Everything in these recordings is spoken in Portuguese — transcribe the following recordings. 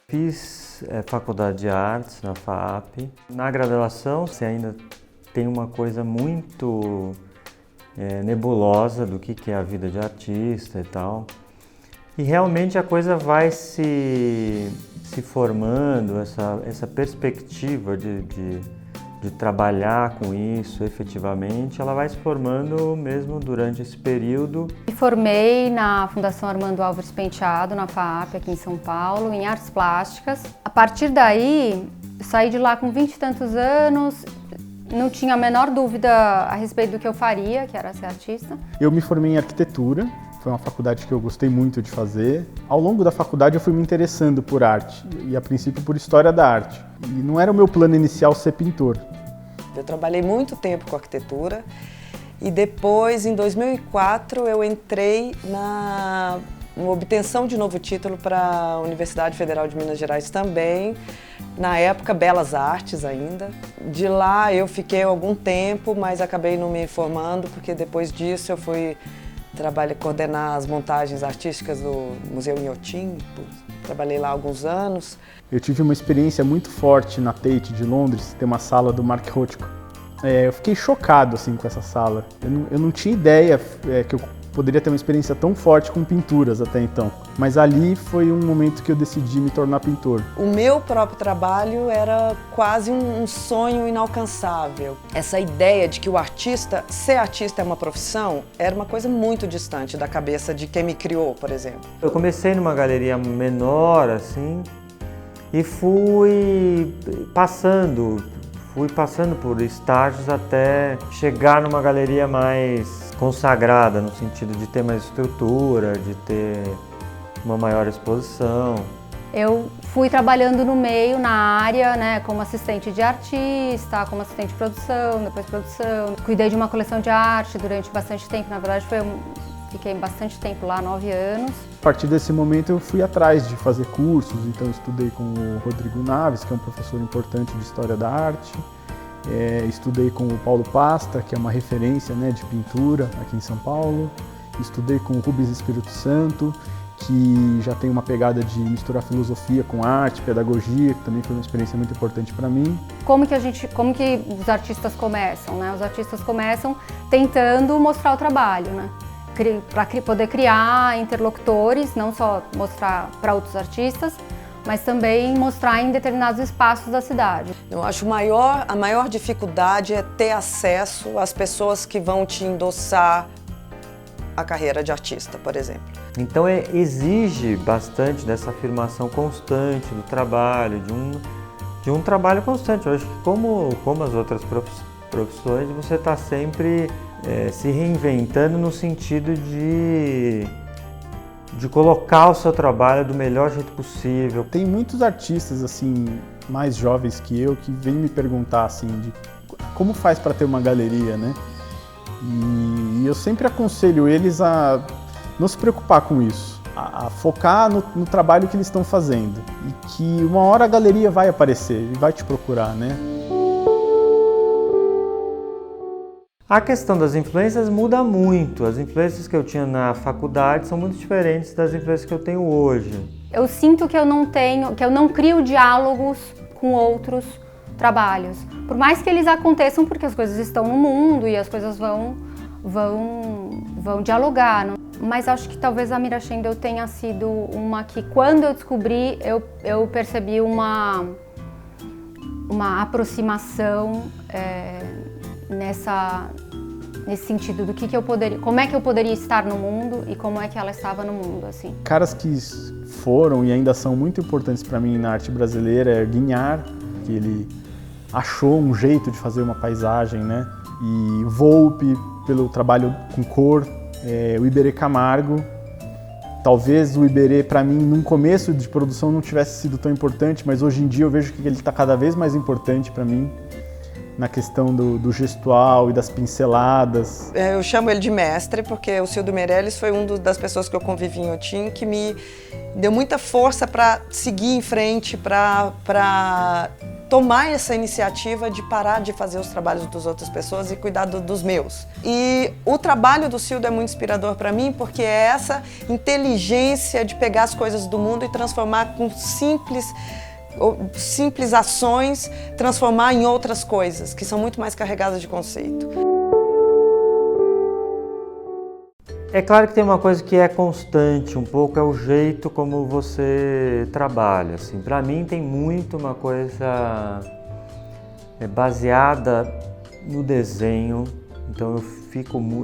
Fiz faculdade de artes na FAAP. Na graduação, você ainda tem uma coisa muito nebulosa do que é a vida de artista e tal. E realmente a coisa vai se formando, essa perspectiva de trabalhar com isso efetivamente, ela vai se formando mesmo durante esse período. Me formei na Fundação Armando Álvares Penteado, na FAAP, aqui em São Paulo, em artes plásticas. A partir daí, saí de lá com 20 e tantos anos, não tinha a menor dúvida a respeito do que eu faria, que era ser artista. Eu me formei em arquitetura, foi uma faculdade que eu gostei muito de fazer. Ao longo da faculdade eu fui me interessando por arte, e a princípio por história da arte. E não era o meu plano inicial ser pintor. Eu trabalhei muito tempo com arquitetura e depois, em 2004, eu entrei na obtenção de novo título para a Universidade Federal de Minas Gerais também, na época Belas Artes ainda. De lá eu fiquei algum tempo, mas acabei não me formando, porque depois disso eu fui coordenar as montagens artísticas do Museu Inhotim, trabalhei lá há alguns anos. Eu tive uma experiência muito forte na Tate de Londres, tem uma sala do Mark Rothko. Eu fiquei chocado assim, com essa sala. Eu não tinha ideia que eu poderia ter uma experiência tão forte com pinturas até então. Mas ali foi um momento que eu decidi me tornar pintor. O meu próprio trabalho era quase um sonho inalcançável. Essa ideia de que ser artista é uma profissão, era uma coisa muito distante da cabeça de quem me criou, por exemplo. Eu comecei numa galeria menor, assim, e fui passando por estágios até chegar numa galeria mais consagrada, no sentido de ter mais estrutura, de ter uma maior exposição. Eu fui trabalhando no meio, na área, né, como assistente de artista, como assistente de produção, depois produção. Cuidei de uma coleção de arte durante bastante tempo, na verdade fiquei bastante tempo lá, 9 anos. A partir desse momento eu fui atrás de fazer cursos, então estudei com o Rodrigo Naves, que é um professor importante de História da Arte. Estudei com o Paulo Pasta, que é uma referência, né, de pintura aqui em São Paulo. Estudei com o Rubens Espírito Santo, que já tem uma pegada de misturar filosofia com arte, pedagogia, que também foi uma experiência muito importante para mim. Como que os artistas começam, né? Os artistas começam tentando mostrar o trabalho, né? Para poder criar interlocutores, não só mostrar para outros artistas, mas também mostrar em determinados espaços da cidade. Eu acho a maior dificuldade é ter acesso às pessoas que vão te endossar a carreira de artista, por exemplo. Então exige bastante dessa afirmação constante do trabalho, de um trabalho constante. Eu acho que como as outras profissões, você está sempre se reinventando no sentido de colocar o seu trabalho do melhor jeito possível. Tem muitos artistas assim mais jovens que eu que vêm me perguntar assim de como faz para ter uma galeria, né? E eu sempre aconselho eles a não se preocupar com isso, a focar no trabalho que eles estão fazendo e que uma hora a galeria vai aparecer e vai te procurar, né? A questão das influências muda muito. As influências que eu tinha na faculdade são muito diferentes das influências que eu tenho hoje. Eu sinto que eu não crio diálogos com outros trabalhos. Por mais que eles aconteçam, porque as coisas estão no mundo e as coisas vão dialogar. Mas acho que talvez a Mira Schendel tenha sido uma que, quando eu descobri, eu percebi uma aproximação nesse sentido do que eu poderia, como é que eu poderia estar no mundo e como é que ela estava no mundo, assim. Caras que foram e ainda são muito importantes para mim na arte brasileira é Guignard, que ele achou um jeito de fazer uma paisagem, né? E Volpe, pelo trabalho com cor, o Iberê Camargo. Talvez o Iberê, para mim, num começo de produção não tivesse sido tão importante, mas hoje em dia eu vejo que ele está cada vez mais importante para mim, na questão do gestual e das pinceladas. Eu chamo ele de mestre, porque o Cildo Meirelles foi das pessoas que eu convivi em Inhotim, que me deu muita força para seguir em frente, para tomar essa iniciativa de parar de fazer os trabalhos das outras pessoas e cuidar dos meus. E o trabalho do Cildo é muito inspirador para mim, porque é essa inteligência de pegar as coisas do mundo e transformar com simples ações, transformar em outras coisas, que são muito mais carregadas de conceito. É claro que tem uma coisa que é constante, um pouco é o jeito como você trabalha. Assim. Para mim tem muito uma coisa baseada no desenho, então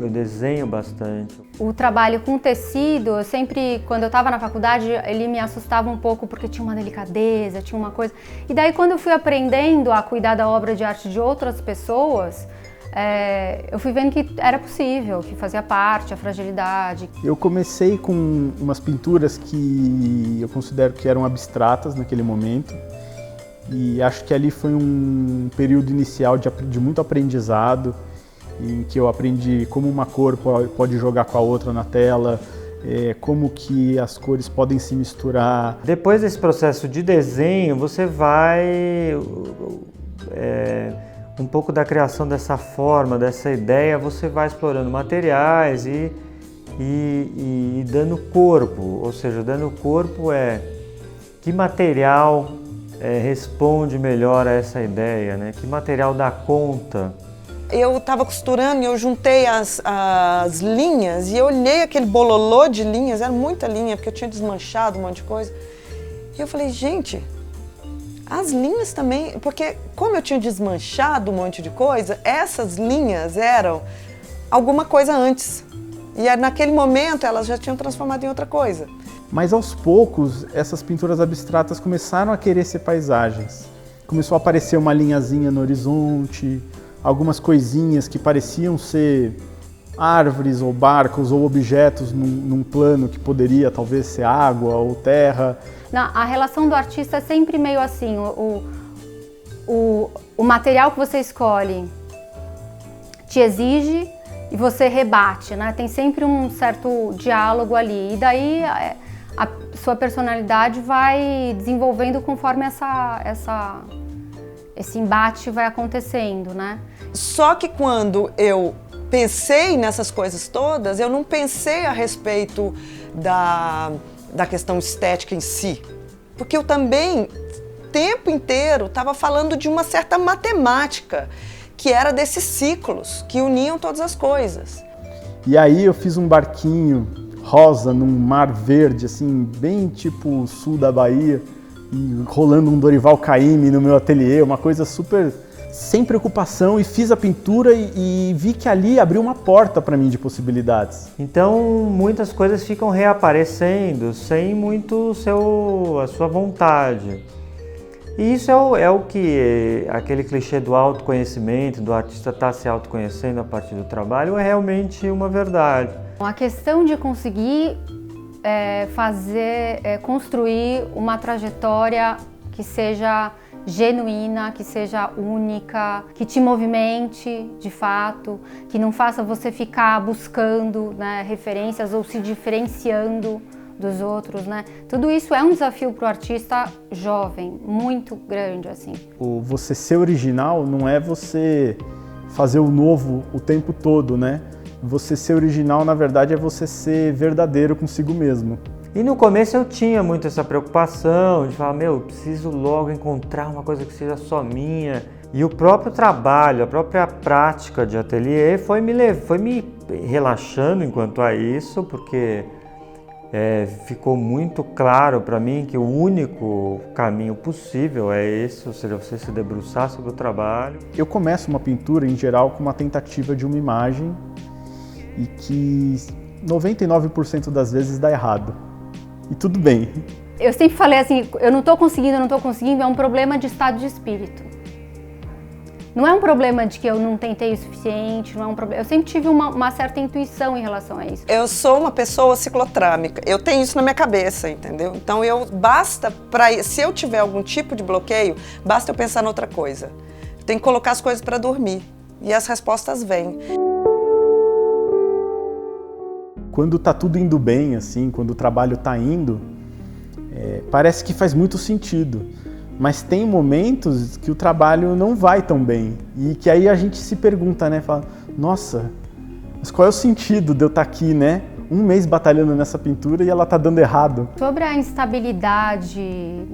eu desenho bastante. O trabalho com tecido, eu sempre, quando eu estava na faculdade, ele me assustava um pouco porque tinha uma delicadeza, tinha uma coisa. E daí quando eu fui aprendendo a cuidar da obra de arte de outras pessoas, eu fui vendo que era possível, que fazia parte, a fragilidade. Eu comecei com umas pinturas que eu considero que eram abstratas naquele momento. E acho que ali foi um período inicial de muito aprendizado, em que eu aprendi como uma cor pode jogar com a outra na tela, como que as cores podem se misturar. Depois desse processo de desenho, você vai... um pouco da criação dessa forma, dessa ideia, você vai explorando materiais e dando corpo. Ou seja, dando corpo que material responde melhor a essa ideia, né? Que material dá conta. Eu estava costurando e eu juntei as linhas e eu olhei aquele bololô de linhas, era muita linha, porque eu tinha desmanchado um monte de coisa. E eu falei, gente, as linhas também, porque como eu tinha desmanchado um monte de coisa, essas linhas eram alguma coisa antes. E naquele momento elas já tinham transformado em outra coisa. Mas aos poucos, essas pinturas abstratas começaram a querer ser paisagens. Começou a aparecer uma linhazinha no horizonte, algumas coisinhas que pareciam ser árvores ou barcos ou objetos num plano que poderia talvez ser água ou terra. A relação do artista é sempre meio assim, o material que você escolhe te exige e você rebate, né? Tem sempre um certo diálogo ali, e daí a sua personalidade vai desenvolvendo conforme esse embate vai acontecendo, né? Só que quando eu pensei nessas coisas todas, eu não pensei a respeito da questão estética em si. Porque eu também, o tempo inteiro, estava falando de uma certa matemática, que era desses ciclos que uniam todas as coisas. E aí eu fiz um barquinho rosa num mar verde, assim, bem tipo sul da Bahia, e rolando um Dorival Caymmi no meu ateliê, uma coisa super sem preocupação, e fiz a pintura e vi que ali abriu uma porta para mim de possibilidades. Então muitas coisas ficam reaparecendo sem muito a sua vontade. E isso é o que aquele clichê do autoconhecimento, do artista estar se autoconhecendo a partir do trabalho, é realmente uma verdade. A questão de conseguir construir uma trajetória que seja genuína, que seja única, que te movimente de fato, que não faça você ficar buscando, né, referências ou se diferenciando dos outros, né? Tudo isso é um desafio para o artista jovem, muito grande, assim. Você ser original não é você fazer o novo o tempo todo, né? Você ser original, na verdade, é você ser verdadeiro consigo mesmo. E no começo eu tinha muito essa preocupação de falar, eu preciso logo encontrar uma coisa que seja só minha. E o próprio trabalho, a própria prática de ateliê foi me relaxando enquanto a isso, porque ficou muito claro para mim que o único caminho possível é esse, ou seja, você se debruçar sobre o trabalho. Eu começo uma pintura, em geral, com uma tentativa de uma imagem e que 99% das vezes dá errado. E tudo bem. Eu sempre falei assim, eu não estou conseguindo, é um problema de estado de espírito. Não é um problema de que eu não tentei o suficiente, não é um problema. Eu sempre tive uma certa intuição em relação a isso. Eu sou uma pessoa ciclotrâmica, eu tenho isso na minha cabeça, entendeu? Então se eu tiver algum tipo de bloqueio, basta eu pensar em outra coisa. Eu tenho que colocar as coisas para dormir e as respostas vêm. Quando tá tudo indo bem, assim, quando o trabalho tá indo, parece que faz muito sentido. Mas tem momentos que o trabalho não vai tão bem e que aí a gente se pergunta, né? Fala, nossa, mas qual é o sentido de eu estar aqui, né? Um mês batalhando nessa pintura e ela tá dando errado. Sobre a instabilidade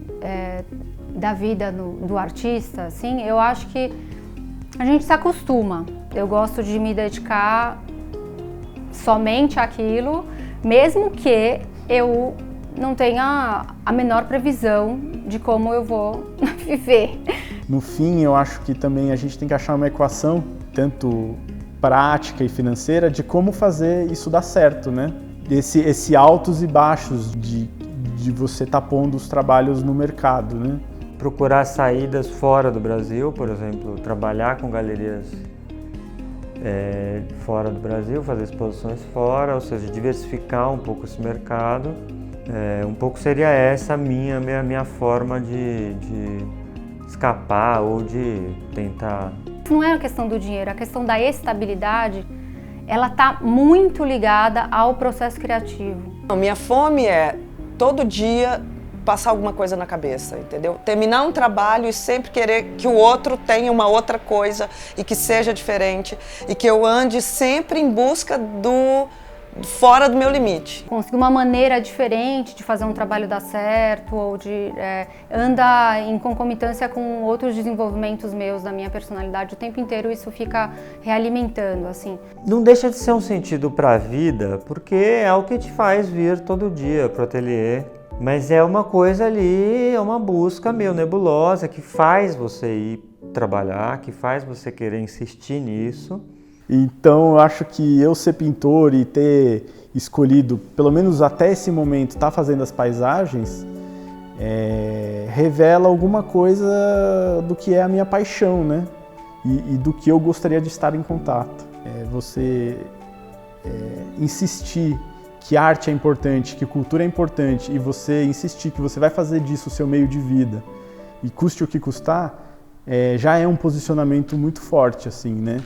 da vida do artista, assim, eu acho que a gente se acostuma. Eu gosto de me dedicar somente àquilo, mesmo que eu não tenha a menor previsão de como eu vou viver. No fim, eu acho que também a gente tem que achar uma equação, tanto prática e financeira, de como fazer isso dar certo, né? Esse altos e baixos de você estar pondo os trabalhos no mercado, né? Procurar saídas fora do Brasil, por exemplo, trabalhar com galerias fora do Brasil, fazer exposições fora, ou seja, diversificar um pouco esse mercado. Um pouco seria essa a minha forma de escapar ou de tentar... Não é a questão do dinheiro, a questão da estabilidade, ela está muito ligada ao processo criativo. A minha fome é todo dia passar alguma coisa na cabeça, entendeu? Terminar um trabalho e sempre querer que o outro tenha uma outra coisa e que seja diferente e que eu ande sempre em busca fora do meu limite. Conseguir uma maneira diferente de fazer um trabalho dar certo ou de andar em concomitância com outros desenvolvimentos meus da minha personalidade o tempo inteiro, isso fica realimentando, assim. Não deixa de ser um sentido para a vida, porque é o que te faz vir todo dia pro ateliê, mas é uma coisa ali, é uma busca meio nebulosa que faz você ir trabalhar, que faz você querer insistir nisso. Então eu acho que eu ser pintor e ter escolhido, pelo menos até esse momento, estar fazendo as paisagens, revela alguma coisa do que é a minha paixão, né? E do que eu gostaria de estar em contato. Você insistir que arte é importante, que cultura é importante, e você insistir que você vai fazer disso o seu meio de vida, e custe o que custar, já é um posicionamento muito forte, assim, né?